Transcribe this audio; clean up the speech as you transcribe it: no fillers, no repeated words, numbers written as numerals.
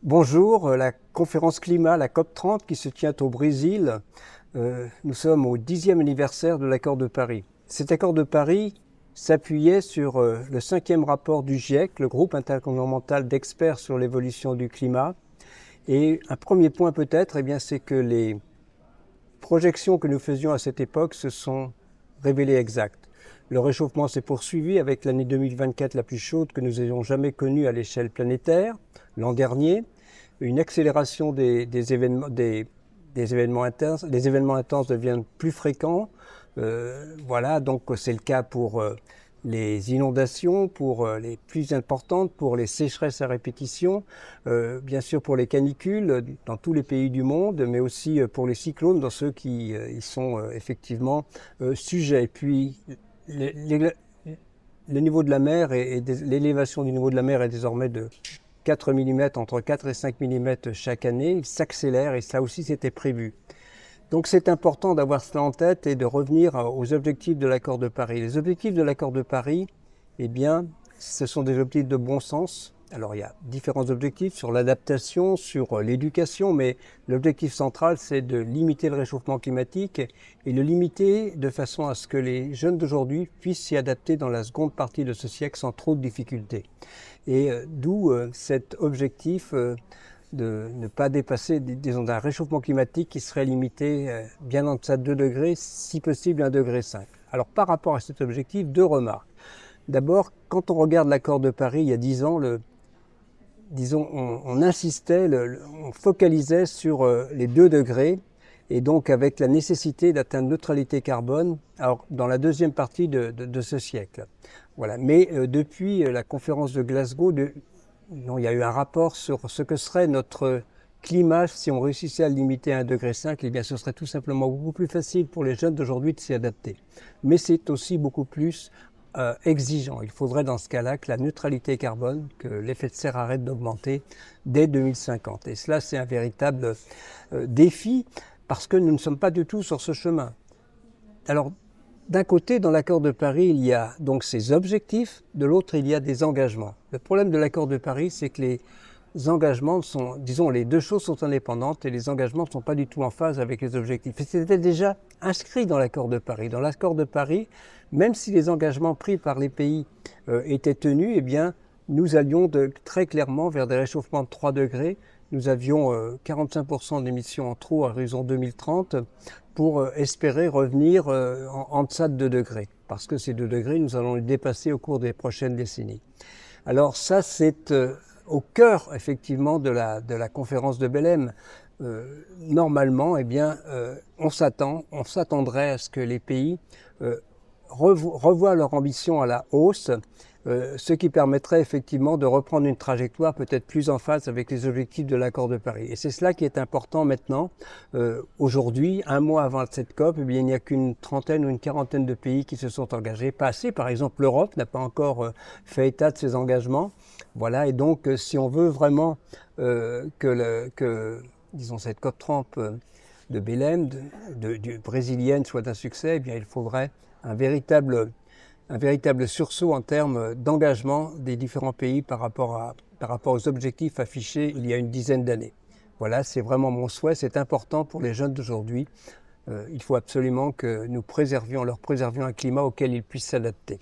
Bonjour, la conférence climat, la COP30 qui se tient au Brésil. Nous sommes au 10e anniversaire de l'accord de Paris. Cet accord de Paris s'appuyait sur le 5e rapport du GIEC, le groupe intergouvernemental d'experts sur l'évolution du climat. Et un premier point peut-être, c'est que les projections que nous faisions à cette époque se sont révélées exactes. Le réchauffement s'est poursuivi avec l'année 2024 la plus chaude que nous ayons jamais connue à l'échelle planétaire. L'an dernier, une accélération des événements intenses. Les événements intenses deviennent plus fréquents. Voilà, donc c'est le cas pour les inondations, pour les pluies importantes, pour les sécheresses à répétition, bien sûr pour les canicules dans tous les pays du monde, mais aussi pour les cyclones dans ceux qui y sont effectivement sujets. Et puis le niveau de la mer l'élévation du niveau de la mer est désormais de 4 mm, entre 4 et 5 mm chaque année. Il s'accélère et ça aussi c'était prévu. Donc c'est important d'avoir cela en tête et de revenir aux objectifs de l'accord de Paris. Les objectifs de l'accord de Paris, ce sont des objectifs de bon sens. Alors il y a différents objectifs sur l'adaptation, sur l'éducation, mais l'objectif central c'est de limiter le réchauffement climatique et le limiter de façon à ce que les jeunes d'aujourd'hui puissent s'y adapter dans la seconde partie de ce siècle sans trop de difficultés. Et d'où cet objectif de ne pas dépasser, disons, d'un réchauffement climatique qui serait limité bien en deçà de 2 degrés, si possible 1,5 degré. Alors par rapport à cet objectif, deux remarques. D'abord, quand on regarde l'accord de Paris il y a 10 ans, on insistait, on focalisait sur les 2 degrés et donc avec la nécessité d'atteindre neutralité carbone dans la deuxième partie de ce siècle. Voilà. Mais depuis la conférence de Glasgow, il y a eu un rapport sur ce que serait notre climat si on réussissait à le limiter à 1,5 degré. Ce serait tout simplement beaucoup plus facile pour les jeunes d'aujourd'hui de s'y adapter. Mais c'est aussi beaucoup plus exigeant. Il faudrait dans ce cas-là que la neutralité carbone, que l'effet de serre arrête d'augmenter dès 2050. Et cela, c'est un véritable défi parce que nous ne sommes pas du tout sur ce chemin. Alors, d'un côté, dans l'accord de Paris, il y a donc ces objectifs, de l'autre, il y a des engagements. Le problème de l'accord de Paris, c'est que les engagements sont, disons, les deux choses sont indépendantes et les engagements ne sont pas du tout en phase avec les objectifs. Et c'était déjà inscrit dans l'accord de Paris. Dans l'accord de Paris, même si les engagements pris par les pays étaient tenus, nous allions très clairement vers des réchauffements de 3 degrés. Nous avions 45% d'émissions en trop à l'horizon 2030 pour espérer revenir en deçà de 2 degrés. Parce que ces 2 degrés, nous allons les dépasser au cours des prochaines décennies. Alors ça, c'est au cœur, effectivement, de la conférence de Belém. Normalement, on s'attendrait à ce que les pays revoient leur ambition à la hausse, ce qui permettrait effectivement de reprendre une trajectoire peut-être plus en phase avec les objectifs de l'accord de Paris. Et c'est cela qui est important maintenant. Aujourd'hui, un mois avant cette COP, il n'y a qu'une trentaine ou une quarantaine de pays qui se sont engagés. Pas assez, par exemple, l'Europe n'a pas encore fait état de ses engagements. Voilà, et donc si on veut vraiment disons, cette COP30 de Belém, brésilienne, soit un succès, il faudrait un véritable sursaut en termes d'engagement des différents pays par rapport aux objectifs affichés il y a une dizaine d'années. Voilà, c'est vraiment mon souhait, c'est important pour les jeunes d'aujourd'hui. Il faut absolument que nous leur préservions un climat auquel ils puissent s'adapter.